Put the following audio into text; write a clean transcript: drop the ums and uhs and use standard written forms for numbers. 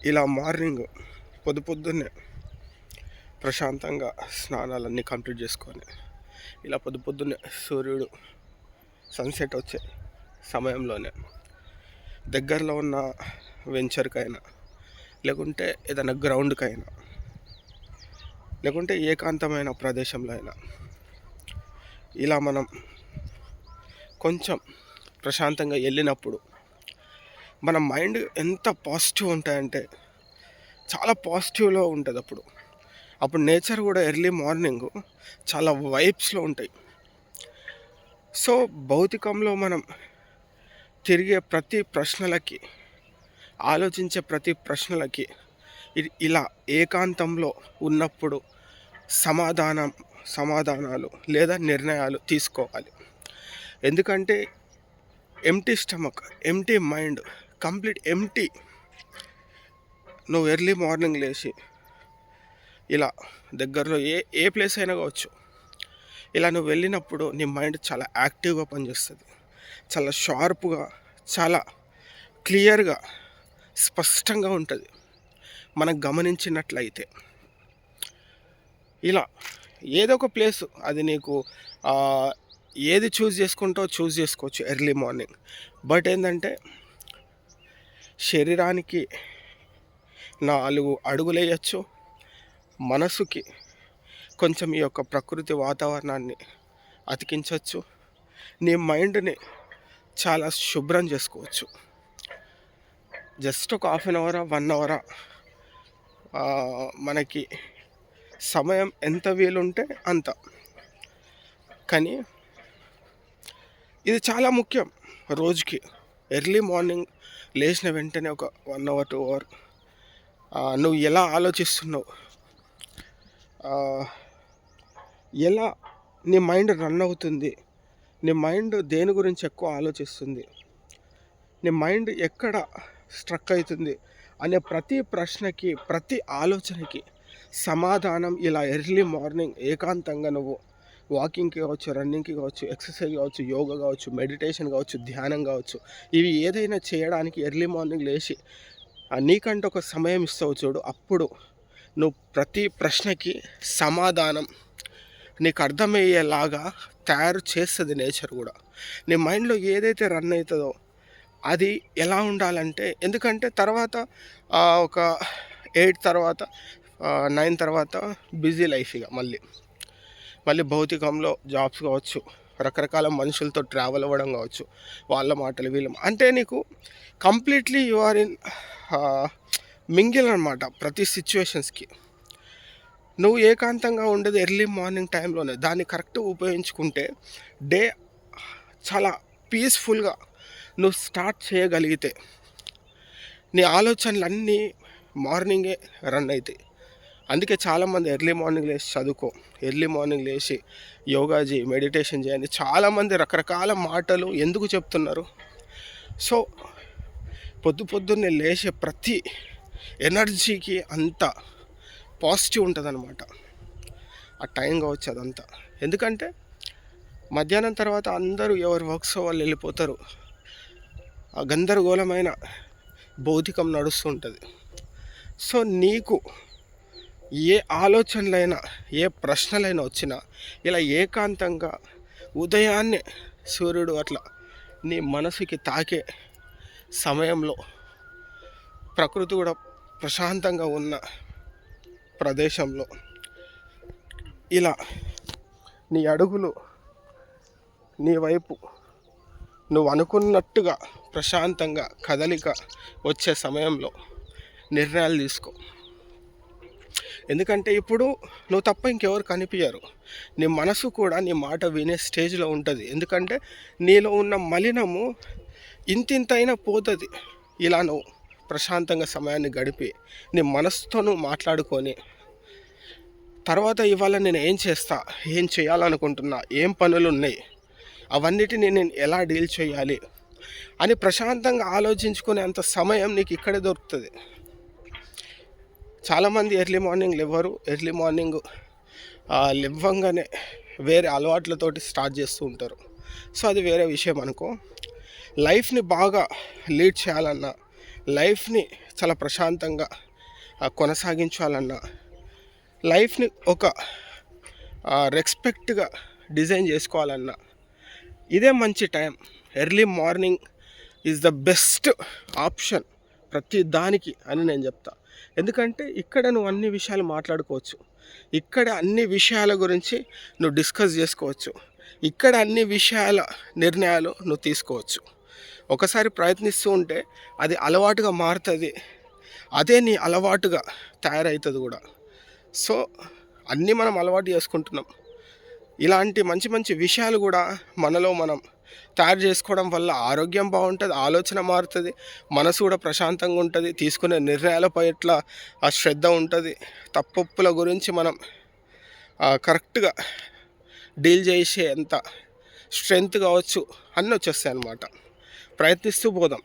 ఇలా మార్నింగ్ పొద్దున్నే ప్రశాంతంగా స్నానాలన్నీ కంప్లీట్ చేసుకొని ఇలా పొద్దున్నే సూర్యుడు సన్సెట్ వచ్చే సమయంలోనే దగ్గరలో ఉన్న వెంచర్కైనా లేకుంటే ఏదైనా గ్రౌండ్కైనా లేకుంటే ఏకాంతమైన ప్రదేశంలో అయినా ఇలా మనం కొంచెం ప్రశాంతంగా వెళ్ళినప్పుడు మన మైండ్ ఎంత పాజిటివ్ ఉంటాయంటే చాలా పాజిటివ్లో ఉంటుంది. అప్పుడు నేచర్ కూడా ఎర్లీ మార్నింగ్ చాలా వైబ్స్లో ఉంటాయి. సో భౌతికంలో మనం తిరిగే ప్రతి ప్రశ్నలకి, ఆలోచించే ప్రతి ప్రశ్నలకి ఇలా ఏకాంతంలో ఉన్నప్పుడు సమాధానాలు లేదా నిర్ణయాలు తీసుకోవాలి. ఎందుకంటే empty stomach, empty mind, complete empty. నువ్వు ఎర్లీ మార్నింగ్ లేచి ఇలా దగ్గరలో ఏ ప్లేస్ అయినా కావచ్చు, ఇలా నువ్వు వెళ్ళినప్పుడు నీ మైండ్ చాలా యాక్టివ్గా పనిచేస్తుంది, చాలా షార్ప్గా, చాలా క్లియర్గా, స్పష్టంగా ఉంటుంది మనం గమనించినట్లయితే. ఇలా ఏదో ఒక ప్లేసు, అది నీకు ఏది చూస్ చేసుకోవచ్చు ఎర్లీ మార్నింగ్. బట్ ఏంటంటే శరీరానికి 4 అడుగులు వేయచ్చు, మనసుకి కొంచెం ఈ యొక్క ప్రకృతి వాతావరణాన్ని అతికించవచ్చు, నీ మైండ్ని చాలా శుభ్రం చేసుకోవచ్చు. జస్ట్ ఒక 1/2 అవర్ 1 అవర్ మనకి సమయం ఎంత వీలుంటే అంత. కానీ ఇది చాలా ముఖ్యం. రోజుకి ఎర్లీ మార్నింగ్ లేచిన వెంటనే ఒక 1 అవర్ 2 అవర్ నువ్వు ఎలా ఆలోచిస్తున్నావు, ఎలా నీ మైండ్ రన్ అవుతుంది, నీ మైండ్ దేని గురించి ఎక్కువ ఆలోచిస్తుంది, నీ మైండ్ ఎక్కడ స్ట్రక్ అవుతుంది అనే ప్రతి ప్రశ్నకి, ప్రతి ఆలోచనకి సమాధానం ఇలా ఎర్లీ మార్నింగ్ ఏకాంతంగా నువ్వు వాకింగ్కి కావచ్చు, రన్నింగ్కి కావచ్చు, ఎక్సర్సైజ్ కావచ్చు, యోగా కావచ్చు, మెడిటేషన్ కావచ్చు, ధ్యానం కావచ్చు, ఇవి ఏదైనా చేయడానికి ఎర్లీ మార్నింగ్ లేచి నీకంటే ఒక సమయం ఇస్తావు చూడు. అప్పుడు నువ్వు ప్రతి ప్రశ్నకి సమాధానం నీకు అర్థమయ్యేలాగా తయారు చేస్తుంది నేచర్ కూడా. నీ మైండ్లో ఏదైతే రన్ అవుతుందో అది ఎలా ఉండాలంటే, ఎందుకంటే తర్వాత ఒక 8 తర్వాత 9 తర్వాత బిజీ లైఫ్, ఇక మళ్ళీ భౌతికంలో జాబ్స్ కావచ్చు, రకరకాల మనుషులతో ట్రావెల్ అవ్వడం కావచ్చు, వాళ్ళ మాటలు అంటే నీకు completely you are in mingle అనమాట ప్రతి సిచ్యువేషన్స్కి. నువ్వు ఏకాంతంగా ఉండేది ఎర్లీ మార్నింగ్ టైంలోనే. దాన్ని కరెక్ట్గా ఉపయోగించుకుంటే డే చాలా పీస్ఫుల్గా నువ్వు స్టార్ట్ చేయగలిగితే నీ ఆలోచనలన్నీ మార్నింగే రన్ అవుతాయి. అందుకే చాలామంది ఎర్లీ మార్నింగ్ లేచి చదువుకో, ఎర్లీ మార్నింగ్ లేచి యోగా చేయి, మెడిటేషన్ చేయండి, చాలామంది రకరకాల మాటలు ఎందుకు చెప్తున్నారు. సో పొద్దున్నే లేచే ప్రతి ఎనర్జీకి అంత పాజిటివ్ ఉంటుంది అనమాట. ఆ టైం కావచ్చు అదంతా. ఎందుకంటే మధ్యాహ్నం తర్వాత అందరూ ఎవరి వర్క్స్ వాళ్ళు వెళ్ళిపోతారు, ఆ గందరగోళమైన భౌతికం నడుస్తుంటుంది. సో నీకు ఏ ఆలోచనలైనా, ఏ ప్రశ్నలైనా వచ్చినా ఇలా ఏకాంతంగా ఉదయాన్నే సూర్యుడు అట్లా నీ మనసుకి తాకే సమయంలో, ప్రకృతి కూడా ప్రశాంతంగా ఉన్న ప్రదేశంలో ఇలా నీ అడుగులు నీ వైపు నువ్వు అనుకున్నట్టుగా ప్రశాంతంగా కదలిక వచ్చే సమయంలో నిర్ణయాలు తీసుకో. ఎందుకంటే ఇప్పుడు నువ్వు తప్ప ఇంకెవరు కనిపించరు. నీ మనసు కూడా నీ మాట వినే స్టేజ్లో ఉంటుంది. ఎందుకంటే నీలో ఉన్న మలినము ఇంతింతైనా పోతుంది. ఇలా నువ్వు ప్రశాంతంగా సమయాన్ని గడిపి నీ మనసుతో నువ్వు మాట్లాడుకొని తర్వాత ఇవాళ నేను ఏం చేస్తా, ఏం చేయాలనుకుంటున్నా, ఏం పనులు ఉన్నాయి, అవన్నిటిని నేను ఎలా డీల్ చేయాలి అని ప్రశాంతంగా ఆలోచించుకునే అంత సమయం నీకు ఇక్కడే దొరుకుతుంది. చాలామంది ఎర్లీ మార్నింగ్ లేవరు. ఎర్లీ మార్నింగ్ లేవగానే వేరే అలవాట్లతోటి స్టార్ట్ చేస్తూ ఉంటారు. సో అది వేరే విషయం అనుకో. లైఫ్ని బాగా లీడ్ చేయాలన్నా, లైఫ్ని చాలా ప్రశాంతంగా కొనసాగించాలన్నా, లైఫ్ని ఒక రెస్పెక్ట్గా డిజైన్ చేసుకోవాలన్నా ఇదే మంచి time. Early morning is the best option ప్రతి దానికి అని నేను చెప్తా. ఎందుకంటే ఇక్కడ నువ్వు అన్ని విషయాలు మాట్లాడుకోవచ్చు, ఇక్కడ అన్ని విషయాల గురించి నువ్వు డిస్కస్ చేసుకోవచ్చు, ఇక్కడ అన్ని విషయాల నిర్ణయాలు నువ్వు తీసుకోవచ్చు. ఒకసారి ప్రయత్నిస్తూ ఉంటే అది అలవాటుగా మారుతుంది, అదే నీ అలవాటుగా తయారవుతుంది కూడా. సో అన్నీ మనం అలవాటు చేసుకుంటున్నాం. ఇలాంటి మంచి మంచి విషయాలు కూడా మనలో మనం తయారు చేసుకోవడం వల్ల ఆరోగ్యం బాగుంటుంది, ఆలోచన మారుతుంది, మనసు కూడా ప్రశాంతంగా ఉంటుంది, తీసుకునే నిర్ణయాల పట్ల ఆ శ్రద్ధ ఉంటుంది, తప్పుల గురించి మనం కరెక్ట్గా డీల్ చేసే అంత స్ట్రెంగ్త్ కావచ్చు అన్నీ వచ్చేస్తాయి అన్నమాట. ప్రయత్నిస్తూ పోదాం.